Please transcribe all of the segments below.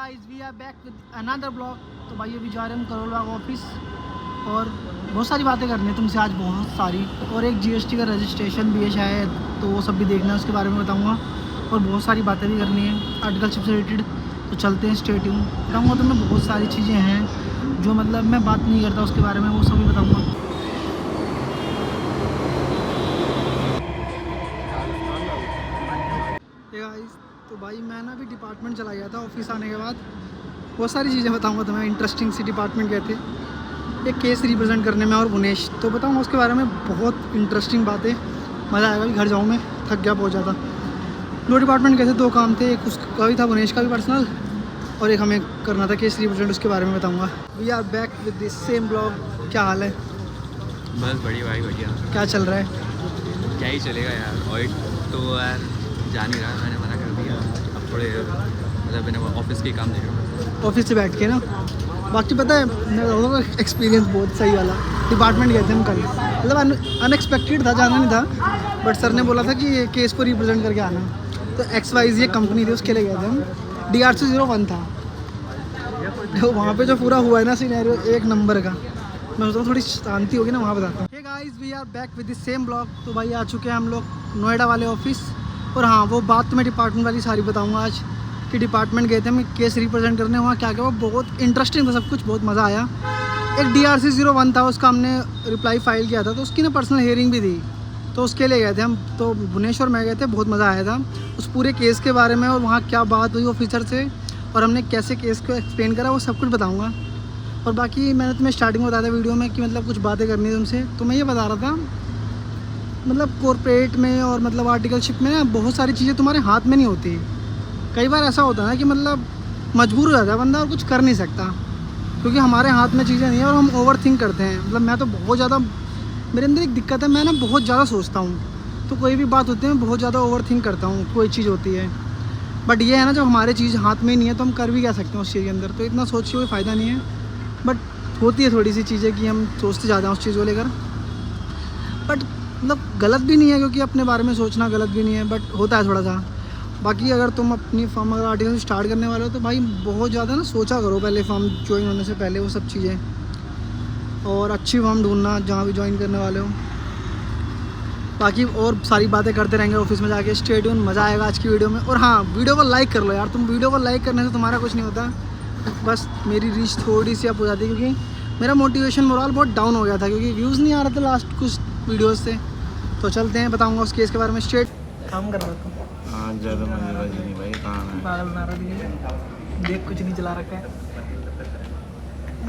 Guys we are back with another blog. तो भाई अभी जा रहे हैं हम करोल बाग ऑफिस और बहुत सारी बातें करनी है तुमसे आज, बहुत सारी। और एक जीएसटी का रजिस्ट्रेशन भी है शायद, तो वो सब भी देखना है, उसके बारे में बताऊंगा। और बहुत सारी बातें भी करनी है आर्टिकलशिप से रिलेटेड। तो चलते हैं, स्टे ट्यून। बताऊँगा तुम्हें बहुत सारी चीज़ें हैं जो मतलब मैं बात नहीं करता उसके बारे में, वो सब भी बताऊँगा। तो भाई मैं ना अभी डिपार्टमेंट चला गया था ऑफिस आने के बाद। बहुत सारी चीज़ें बताऊंगा तुम्हें। इंटरेस्टिंग सी डिपार्टमेंट गए थे एक केस रिप्रेजेंट करने में, और बुनेश तो बताऊंगा उसके बारे में। बहुत इंटरेस्टिंग बातें, मज़ा आएगा। घर जाऊँ मैं थक गया बहुत ज़्यादा। 2 डिपार्टमेंट गए थे, 2 काम थे। एक उसका भी था, बुनेश का भी पर्सनल, और एक हमें करना था केस रिप्रेजेंट, उसके बारे में बताऊँगा। We are back with this same blog. क्या हाल है? बस बढ़िया भाई, बढ़िया। क्या चल रहा है? क्या ही चलेगा यार। और तो यार जा नहीं रहा, मैंने मना कर दिया। अब थोड़े मतलब मैंने ऑफिस के काम देख रहा हूँ, ऑफिस से बैठ के ना। बाकी पता है मेरा एक्सपीरियंस बहुत सही वाला। डिपार्टमेंट गए थे हम कल, मतलब अनएक्सपेक्टेड था, जाना नहीं था, बट सर ने बोला था कि ये केस को रिप्रेजेंट करके आना। तो XYZ एक कंपनी थी, उसके लिए गए थे हम। DRC 01 था। तो वहाँ पे जो पूरा हुआ है ना सिनेरियो, एक नंबर का। मैं सोचता हूँ थोड़ी शांति होगी ना, वहाँ बताता हूँ। Hey guys we are back with the same blog. तो भाई आ चुके हैं हम लोग नोएडा वाले ऑफिस। और हाँ, वो बात तो मैं डिपार्टमेंट वाली सारी बताऊँगा आज, कि डिपार्टमेंट गए थे हम केस रिप्रेजेंट करने। वहाँ क्या क्या, वो बहुत इंटरेस्टिंग था सब कुछ, बहुत मज़ा आया। एक DRC 01 था, उसका हमने रिप्लाई फाइल किया था, तो उसकी ना पर्सनल हियरिंग भी थी, तो उसके लिए गए थे हम। तो भुवनेश और मैं गए थे, बहुत मज़ा आया था उस पूरे केस के बारे में, और वहाँ क्या बात हुई ऑफिसर से, और हमने कैसे केस को एक्सप्लेन करा, वो सब कुछ बताऊँगा। और बाकी मैंने तुम्हें स्टार्टिंग में बताया था वीडियो में कि मतलब कुछ बातें करनी है तुमसे। तो मैं ये बता रहा था, मतलब कॉर्पोरेट में और मतलब आर्टिकलशिप में ना बहुत सारी चीज़ें तुम्हारे हाथ में नहीं होती। कई बार ऐसा होता है ना कि मतलब मजबूर हो जाता है बंदा और कुछ कर नहीं सकता, क्योंकि हमारे हाथ में चीज़ें नहीं है और हम ओवर थिंक करते हैं। मतलब मैं तो बहुत ज़्यादा, मेरे अंदर एक दिक्कत है, मैं ना बहुत ज़्यादा सोचता हूँ। तो कोई भी बात होती है मैं बहुत ज़्यादा ओवर थिंक करता हूँ, कोई चीज़ होती है। बट ये है ना, जब हमारे चीज़ हाथ में नहीं है तो हम कर भी क्या सकते हैं उस चीज़ के अंदर। तो इतना सोच के कोई फ़ायदा नहीं है। बट होती है थोड़ी सी चीज़ें कि हम सोचते ज़्यादा हैं उस चीज़ को लेकर। बट मतलब गलत भी नहीं है, क्योंकि अपने बारे में सोचना गलत भी नहीं है, बट होता है थोड़ा सा। बाकी अगर तुम अपनी फर्म अगर आर्टिकल स्टार्ट करने वाले हो तो भाई बहुत ज़्यादा ना सोचा करो पहले, फर्म ज्वाइन होने से पहले वो सब चीज़ें। और अच्छी फर्म ढूंढना जहाँ भी ज्वाइन करने वाले हो। बाकी और सारी बातें करते रहेंगे ऑफिस में जाके। स्टे ट्यून, मज़ा आएगा आज की वीडियो में। और हाँ, वीडियो को लाइक कर लो यार। तुम वीडियो को लाइक करने से तुम्हारा कुछ नहीं होता, बस मेरी रीच थोड़ी सी अप हो जाती है, क्योंकि मेरा मोटिवेशन मोरल बहुत डाउन हो गया था, क्योंकि व्यूज़ नहीं आ रहे थे लास्ट कुछ वीडियोज़ से। तो चलते हैं, बताऊँगा उस केस के बारे में। स्ट्रेट काम कर रहा था। हाँ, ज़्यादा मजेबाजी नहीं भाई, काम है। पागल बना रहा है, देख कुछ नहीं चला रखा है।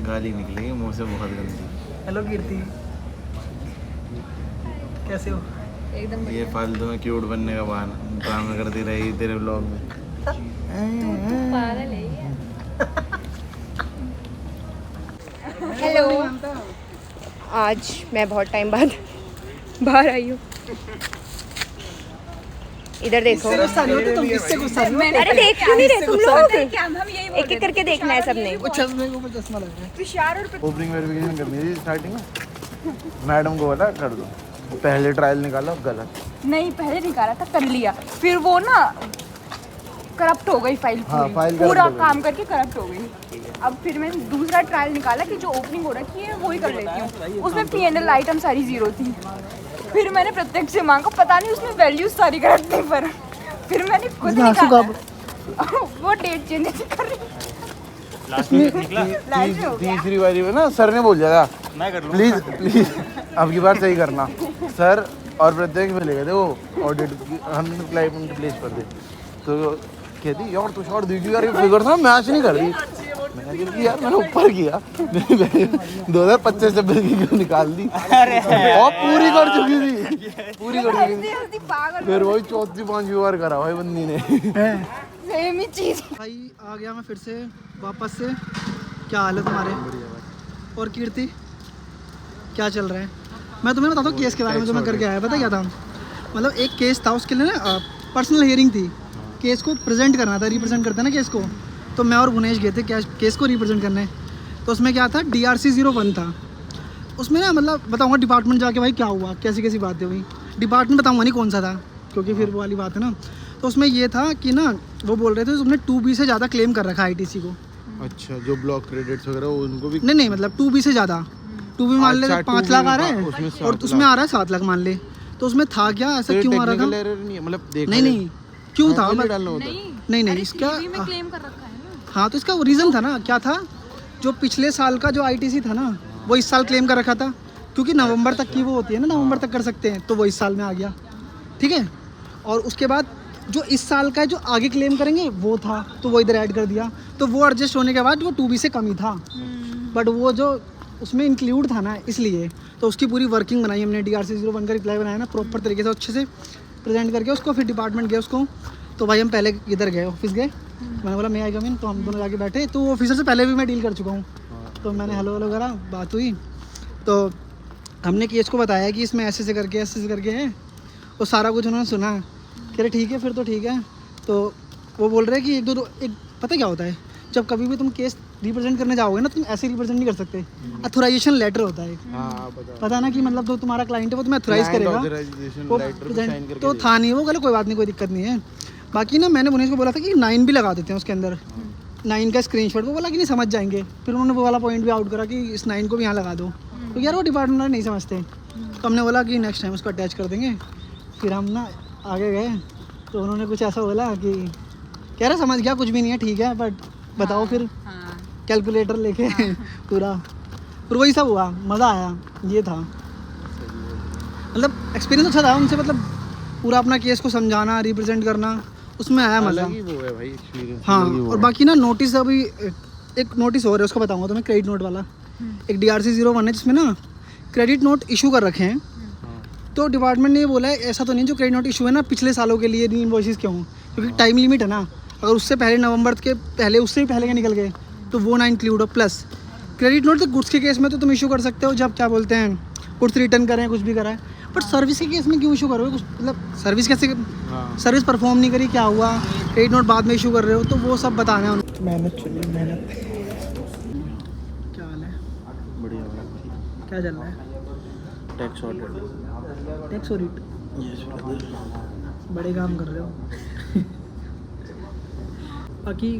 गाली निकलेगी मुँह से बहुत गंदी। हेलो कीर्ति, कैसे हो? एकदम ये फालतू में क्यूट बनने का बहाना ड्रामा करती रही तेरे ब्लॉग में। पागल है ये। हेलो, आज मैं बहुत टाइम बाद बाहर आई हूँ। इधर देखो। गुस्सा नहीं होते तुम? किससे गुस्सा नहीं होते? अरे देख क्यों नहीं रहे तुम लोग? एक एक करके देखना है सबने। वो चश्मे को चश्मा लग रहा है। ओपनिंग वेरिफिकेशन करनी थी स्टार्टिंग में, मैडम को बोला कर दो। पहले ट्रायल निकाला, गलत। नहीं, पहले निकाला था, कर लिया, फिर वो ना करप्ट हो गई फाइल पूरी। हाँ, फाइल पूरा corrupt हो गई। काम करके करप्ट हो गई। अब फिर मैंने दूसरा ट्रायल निकाला कि जो ओपनिंग हो रखी है वो ही कर लेती हूँ। उसमें P&L आइटम सारी 0 थी। फिर मैंने प्रत्यक्ष से मांगा, पता नहीं उसमें वैल्यूज सारी करप्ट थी। पर फिर मैंने खुद निकाला। वो डेट चेंज नहीं कर रही। लास्ट में हो गया। तीसरी बारी में ना सर ने बोल दिया था, मैं कर लूँगा, प्लीज प्लीज अब की बार सही करना। सर और प्रत्येक में ले गए थे वो ऑडिट, हमने क्लाइंट प्लेस पर थे। तो कहती यार तू शॉर्ट दीजिए यार, ये फिगर था मैच नहीं कर रही। मैंने कहा यार मैंने ऊपर किया, 2025-26 की क्यों निकाल दी, और पूरी कर चुकी थी, पूरी कर चुकी थी। फिर वही 4th-5वीं बार करा भाई बंदी ने। सेम ही चीज। भाई आ गया मैं फिर से वापस से। क्या हाल है तुम्हारे? और कीर्ति, क्या चल रहा है? मैं तुम्हें बताता हूँ केस के बारे में जो मैं करके आया। पता क्या था, मतलब एक केस था, उसके लिए ना पर्सनल हियरिंग थी। केस को प्रेजेंट करना था, रिप्रेजेंट करते हैं ना केस को। तो मैं और भुवनेश गए थे केस को रिप्रेजेंट करने। तो उसमें क्या था, DRC 01 था उसमें ना। मतलब बताऊँगा डिपार्टमेंट जाके भाई क्या हुआ, कैसी कैसी बातें हुई। डिपार्टमेंट बताऊँगा नहीं कौन सा था, क्योंकि फिर वो वाली बात है ना। तो उसमें ये था कि ना वो बोल रहे थे तुमने 2B से ज़्यादा क्लेम कर रखा है ITC को। अच्छा, जो ब्लॉक क्रेडिट्स वगैरह उनको भी नहीं मतलब 2B से ज़्यादा, 2B मान ले अच्छा, 5 लाख आ रहा है उसमें 7 और उसमें आ रहा है 7 लाख मान ले, तो उसमें था क्या, ऐसा क्यों आ रहा था? नहीं है, मतलब देखा नहीं क्यों था डालना होता है। नहीं इसका में क्लेम कर रखा है ना। हाँ, तो इसका वो रीज़न था ना, क्या था, जो पिछले साल का जो ITC था ना वो इस साल क्लेम कर रखा था, क्योंकि नवंबर तक की वो होती है ना, नवंबर तक कर सकते हैं, तो वो इस साल में आ गया, ठीक है। और उसके बाद जो इस साल का है जो आगे क्लेम करेंगे वो था, तो वो इधर ऐड कर दिया, तो वो एडजस्ट होने के बाद वो 2B से कम ही था, बट वो जो उसमें इंक्लूड था ना, इसलिए तो उसकी पूरी वर्किंग बनाई हमने, DRC-01 का रिप्लाई बनाया ना प्रॉपर तरीके से, अच्छे से प्रेजेंट करके उसको, फिर डिपार्टमेंट गए उसको। तो भाई हम पहले इधर गए, ऑफिस गए, मैंने बोला मैं आई कम इन, तो हम दोनों जाके बैठे, तो ऑफिसर से पहले भी मैं डील कर चुका हूँ, तो मैंने हेलो करा, बात हुई, तो हमने केस को बताया कि इसमें ऐसे से करके है, वो सारा कुछ उन्होंने सुना, कह रहे ठीक है फिर तो ठीक है। तो वो बोल रहे हैं कि एक पता क्या होता है, जब कभी भी तुम केस रिप्रेजेंट करने जाओगे ना, तुम ऐसे रिप्रेजेंट नहीं कर सकते, अथोराइजेशन लेटर होता है, हाँ, पता ना कि मतलब जो तुम्हारा क्लाइंट है वो तुम्हें अथोराइज करेगा, तो था नहीं वो, कहले कोई बात नहीं, कोई दिक्कत नहीं है। बाकी ना मैंने मुनीश को बोला था कि 9 भी लगा देते हैं उसके अंदर, 9 का स्क्रीनशॉट, वो बोला कि नहीं समझ जाएंगे, फिर उन्होंने वो वाला पॉइंट भी आउट करा कि इस 9 को भी यहाँ लगा दो, तो यार वो डिपार्टमेंट वाले नहीं समझते, तो हमने बोला कि नेक्स्ट टाइम उसको अटैच कर देंगे। फिर हम ना आगे गए, तो उन्होंने कुछ ऐसा बोला कि कह रहे समझ गया कुछ भी नहीं है, ठीक है, बट बताओ फिर कैलकुलेटर लेके पूरा, फिर वही सब हुआ, मज़ा आया, ये था मतलब एक्सपीरियंस अच्छा था उनसे, मतलब पूरा अपना केस को समझाना, रिप्रेजेंट करना, उसमें आया मज़ा। अलग ही वो है भाई एक्सपीरियंस। हाँ, और बाकी ना नोटिस, अभी एक नोटिस और है, उसको बताऊंगा तुम्हें, क्रेडिट नोट वाला, एक DRC-01 है जिसमें ना क्रेडिट नोट इशू कर रखे हैं, तो डिपार्टमेंट ने ये बोला है ऐसा तो नहीं जो क्रेडिट नोट इशू है ना पिछले सालों के लिए इनवॉइसेस क्यों, क्योंकि टाइम लिमिट है ना, अगर उससे पहले नवंबर के पहले, उससे भी पहले के निकल गए तो वो ना इंक्लूड हो। प्लस क्रेडिट नोट तो गुड्स के केस में तो तुम इशू कर सकते हो, जब क्या बोलते हैं गुड्स रिटर्न करें, कुछ भी करा है, बट सर्विस के केस में क्यों इशू करोगे कुछ, मतलब सर्विस कैसे, सर्विस परफॉर्म नहीं करी क्या हुआ, क्रेडिट नोट बाद में इशू कर रहे हो, तो वो सब बताना है। मेहनत चलिए, मेहनत। क्या हाल है? बढ़िया भाई। क्या चल रहा है? Tax audit. Tax audit? Yes brother. बड़े काम कर रहे हो। बाकी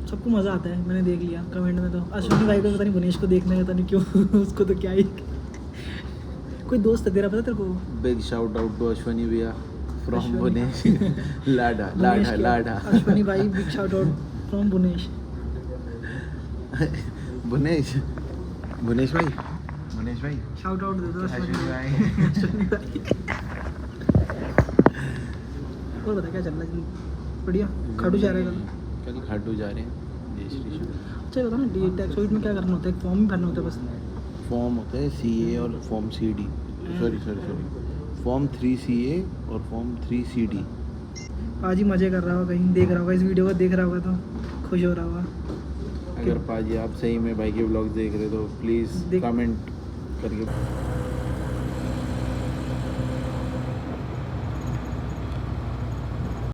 सबको मज़ा आता है, मैंने देख लिया कमेंट में, तो अश्विनी भाई को पता नहीं, बुनेश को देखने में पता नहीं क्यों उसको तो क्या ही, कोई दोस्त है तेरा पता तेरे को? Big shout out to Ashwini भैया फ्रॉम अश्विनी। बुनेश। लाडा बुनेश लाडा क्या? लाडा। अश्विनी भाई बिग शाउट आउट फ्रॉम बुनेश। बुनेश बुनेश भाई, बुनेश भाई शाउट आउट दे दो अश्विनी भाई। अश्विनी भाई। और बता क्या चल रहा है? बढ़िया। खाटू जा रहे हैं कल खाटू जा रहे हैं देश ऋषि। अच्छा बता ना, टैक्स ऑडिट में क्या करना होता है? एक फॉर्म ही भरना होता है बस? फॉर्म होता है CA और form CD, sorry form 3 CA और फॉर्म 3 CD। आज ही मज़े कर रहा होगा, कहीं देख रहा होगा इस वीडियो को, देख रहा होगा तो खुश हो रहा होगा। अगर पाजी आप सही में भाई के ब्लॉग देख रहे हो तो प्लीज़ देख- कमेंट करके